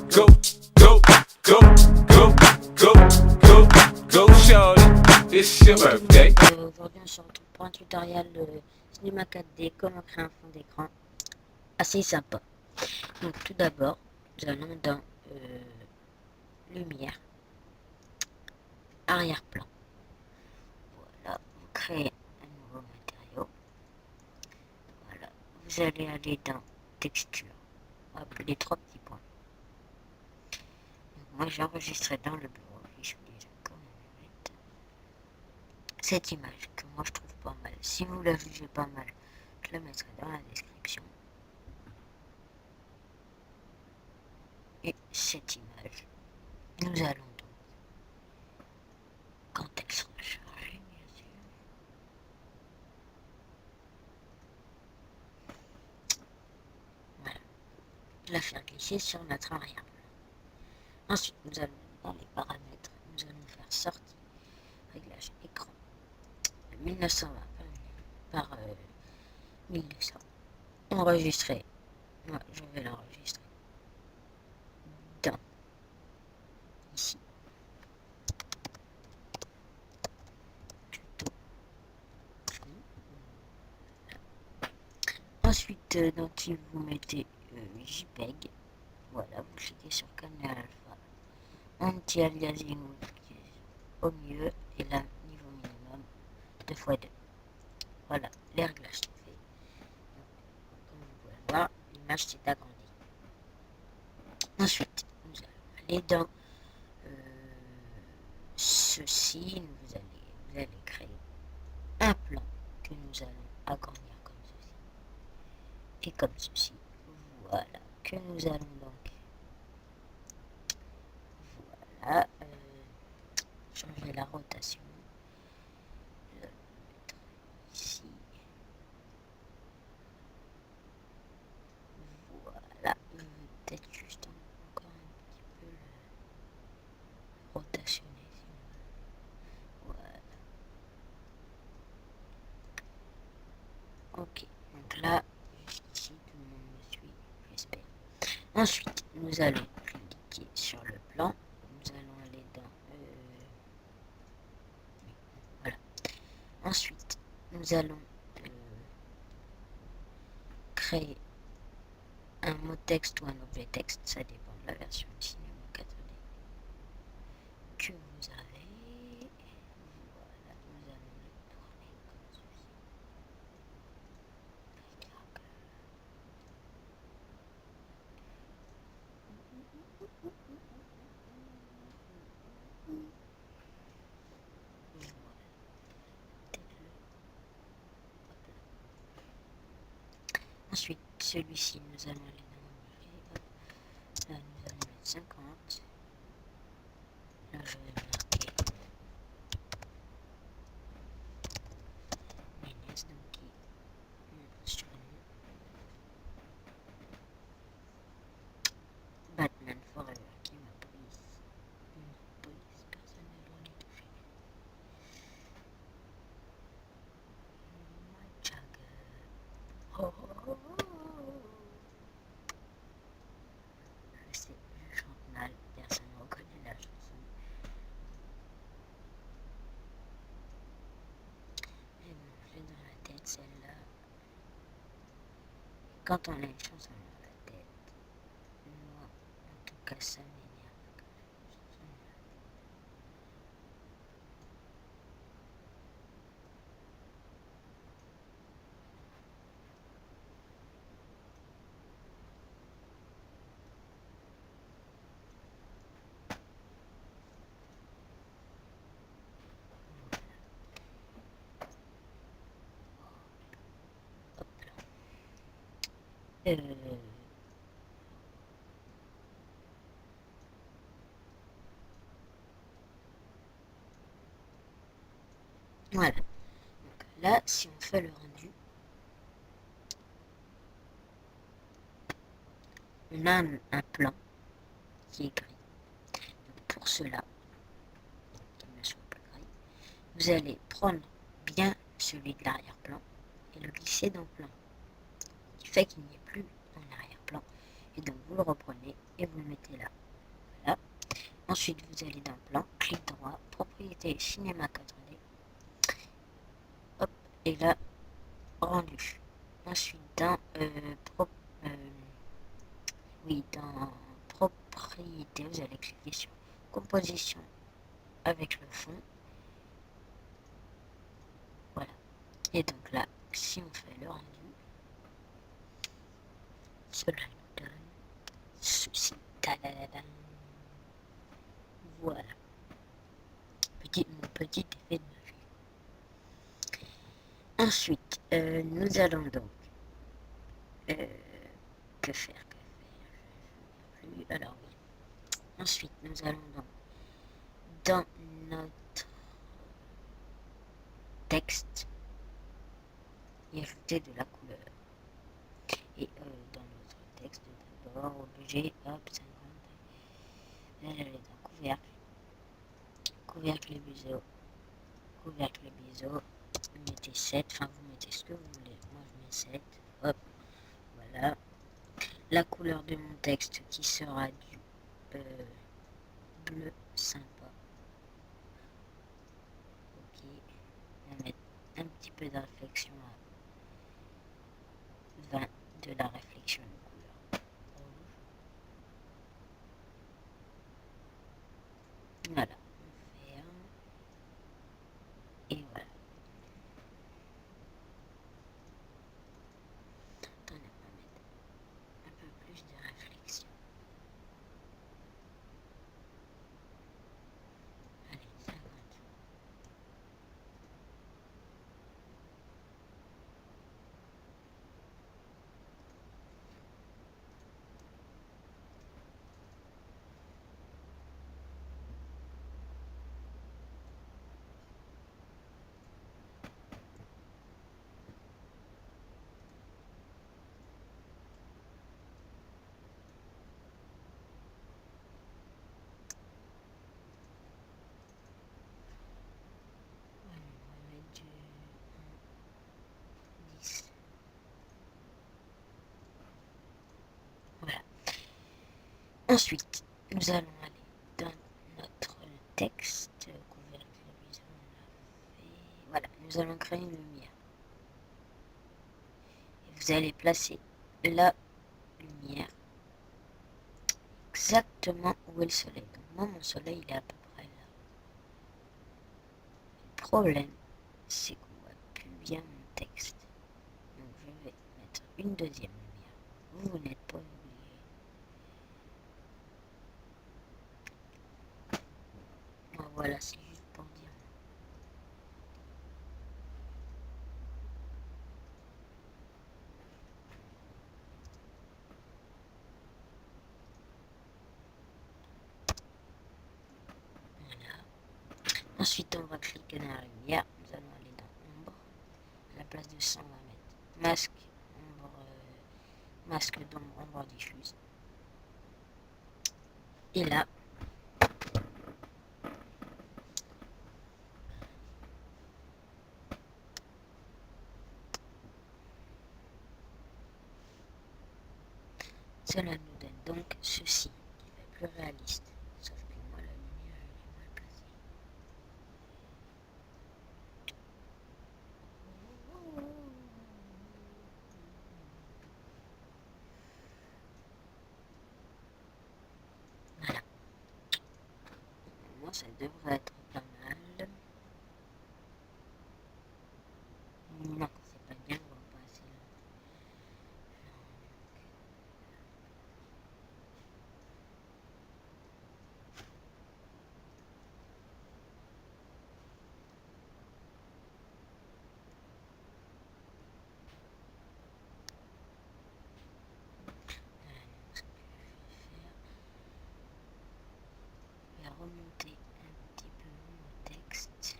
go, go, go, go, go, go, go, shorty, it's your birthday. Aujourd'hui on se retrouve pour un tutoriel cinéma 4D, comment créer un fond d'écran assez sympa. Donc tout d'abord, nous allons dans lumière, arrière-plan. Voilà, vous créez un nouveau matériau. Voilà, vous allez aller dans texture, les trois petits points. Donc, moi j'ai enregistré dans le bureau, je suis déjà comme cette image que moi je trouve pas mal. Si vous la jugez pas mal, je la mettrai dans la description. Et cette image, nous allons donc, quand elle sera chargée, bien sûr, voilà, la faire glisser sur notre arrière-plan. Ensuite, nous allons dans les paramètres, nous allons faire sortie, réglage écran, 1920 par 1200. Enregistrer, moi je vais l'enregistrer dans ici. Ensuite, donc vous mettez JPEG. Voilà, vous cliquez sur caméra alpha, anti-aliasing au mieux et là niveau minimum 2x2. Voilà, les réglages sont faits. Comme vous pouvez voir, l'image s'est agrandie. Ensuite, nous allons aller dans ceci. Vous allez créer un plan que nous allons agrandir comme ceci et comme ceci. Voilà, que nous allons donc voilà changer la rotation. Je vais le mettre ici. Voilà, peut-être juste encore un petit peu le rotationner. Voilà. Ok, donc là, ici, tout le monde me suit, j'espère. Ensuite, nous allons cliquer sur le plan. Nous allons aller dans... voilà. Ensuite, nous allons créer un mot texte ou un objet texte. Ça dépend de la version de Cinéma 4D que vous avez. Voilà, nous allons le tourner comme ceci. Ensuite, celui-ci, nous allons aller dans l'objet. Là, nous allons mettre 50. Là, je vais marquer Ménès, donc qui sur Batman Forever, qui est ma police. Une police, personne n'a le droit d'y toucher. Mick Jagger. Oh, oh, oh, oh. Je sais, je chante mal, personne ne reconnaît la chanson. Mais bon, j'ai dans la tête celle-là. Quand on a une chanson dans la tête, moi, en tout cas, ça m'énerve. Voilà. Donc là, si on fait le rendu, on a un plan qui est gris. Donc pour cela, qu'il ne soit pas gris, vous allez prendre bien celui de l'arrière-plan et le glisser dans le plan. Ce qui fait qu'il n'y ait plus un arrière-plan. Et donc vous le reprenez et vous le mettez là. Voilà. Ensuite vous allez dans plan, clic droit, propriété cinéma 4D. Hop, et là, rendu. Ensuite dans dans propriété, vous allez cliquer sur composition avec le fond. Voilà. Et donc là, si on fait le rendu, cela nous donne ceci. Voilà. Mon petit effet de magie. Ensuite, nous allons donc que faire je ne sais plus. Alors oui. Ensuite, nous allons donc dans notre texte y ajouter de la couleur. Et dans notre texte, d'abord, objet, hop, 50. Là, j'allais dans couvercle et biseau. Couvercle et biseau. Vous mettez 7, enfin vous mettez ce que vous voulez. Moi je mets 7. Hop, voilà. La couleur de mon texte qui sera du bleu sympa. Ok. On va mettre un petit peu de réflexion à 20 de la réflexion de couleur rouge. Voilà. On ferme. Et voilà. Attendez, on va mettre un peu plus de réflexion. Allez, 50. Voilà. Ensuite, nous allons aller dans notre texte, couvercle, voilà, nous allons créer une lumière. Et vous allez placer la lumière exactement où est le soleil. Donc moi, mon soleil, il est à peu près là. Le problème, c'est qu'on voit plus bien mon texte. Donc je vais mettre une deuxième lumière. Vous n'êtes pas obligé. Voilà, c'est juste pour dire. Voilà. Ensuite, on va cliquer dans la lumière. Nous allons aller dans ombre. À la place de ça, on va mettre masque, ombre, masque d'ombre, ombre diffuse. Et là, cela nous donne donc ceci, qui est plus réaliste. Sauf que moi, la lumière, elle est mal placée. Voilà. Moi, ça devrait être pas mal. Non, c'est pas bien, on va passer là. Ce que je vais faire, je vais remonter un petit peu mon texte,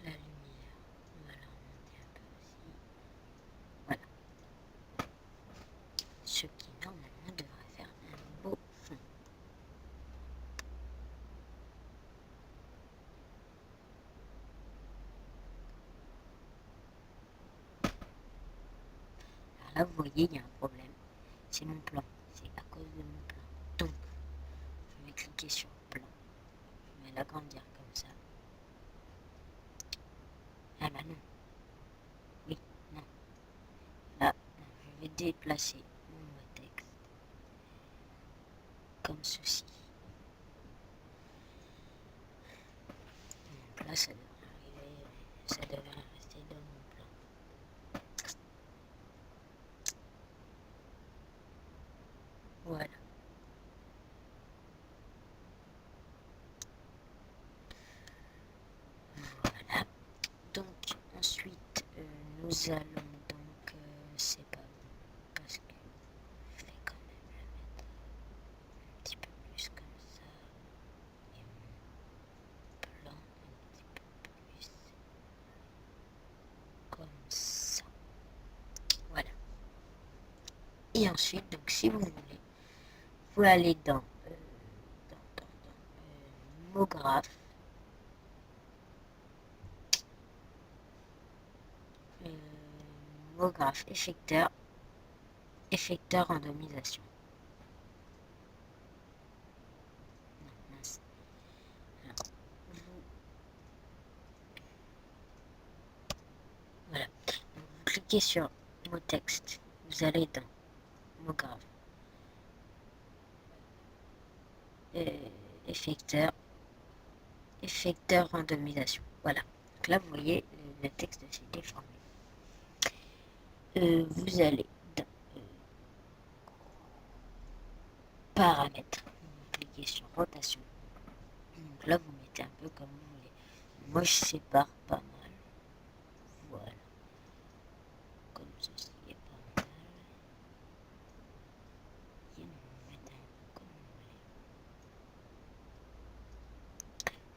la lumière, on va la remonter un peu aussi. Voilà. Ce qui normalement devrait faire un beau fond. Alors là, vous voyez, il y a un problème. C'est mon plan. C'est à cause de mon plan. Donc, je vais cliquer sur plan. Je vais l'agrandir comme ça. Ah bah non. Oui, non. Là, non, je vais déplacer mon texte comme ceci. Donc là, ça devrait rester dans mon plan. Voilà. Voilà. Donc, ensuite, nous allons donc, c'est pas bon, parce que je vais quand même le mettre un petit peu plus comme ça, et mon plan un petit peu plus comme ça. Voilà. Et ensuite, donc, si vous voulez, vous allez dans Mograph, Mograph effecteur randomisation. Non, mince. Alors, voilà. Donc, vous cliquez sur mot texte, vous allez dans Mograph, effecteur randomisation. Voilà. Donc là, vous voyez, le texte s'est déformé. Vous allez dans paramètres, vous cliquez sur rotation. Donc là, vous mettez un peu comme vous voulez. Moi, je sépare pas mal. Voilà. Comme ceci est pas mal. Et vous mettez un peu comme vous voulez.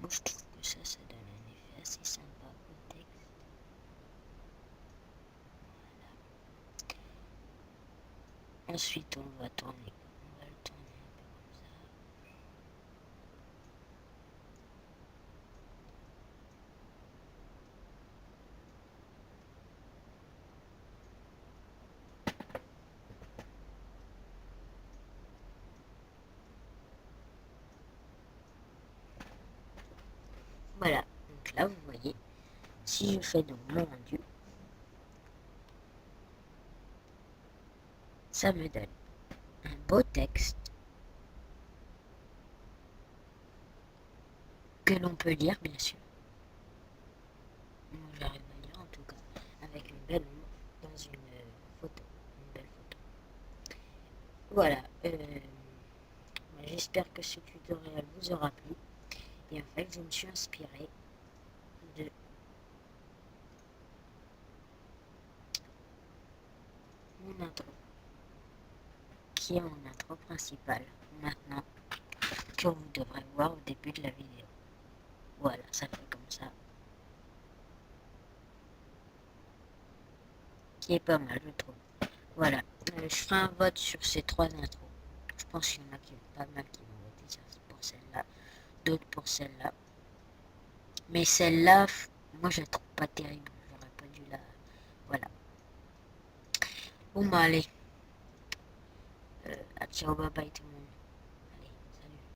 Moi, je trouve que ça donne un effet assez sympa au texte. Voilà. Ensuite, on va tourner. On va le tourner un peu comme ça. Voilà. Donc là, vous voyez, si je fais donc mon rendu, ça me donne un beau texte que l'on peut lire, bien sûr. Moi, j'arrive à lire en tout cas, avec une belle ombre dans une photo, une belle photo. Voilà. J'espère que ce tutoriel vous aura plu. Et en fait, je me suis inspirée de mon intro, qui est mon intro principale maintenant, que vous devrez voir au début de la vidéo. Voilà, ça fait comme ça. Qui est pas mal, je trouve. Voilà, je ferai un vote sur ces 3 intros. Je pense qu'il y en a qui pas mal qui vont voter pour celle-là, d'autres pour celle-là. Mais celle-là, moi je la trouve pas terrible. J'aurais pas dû la... Voilà. Bon bah allez. Ciao, bye bye tout le monde.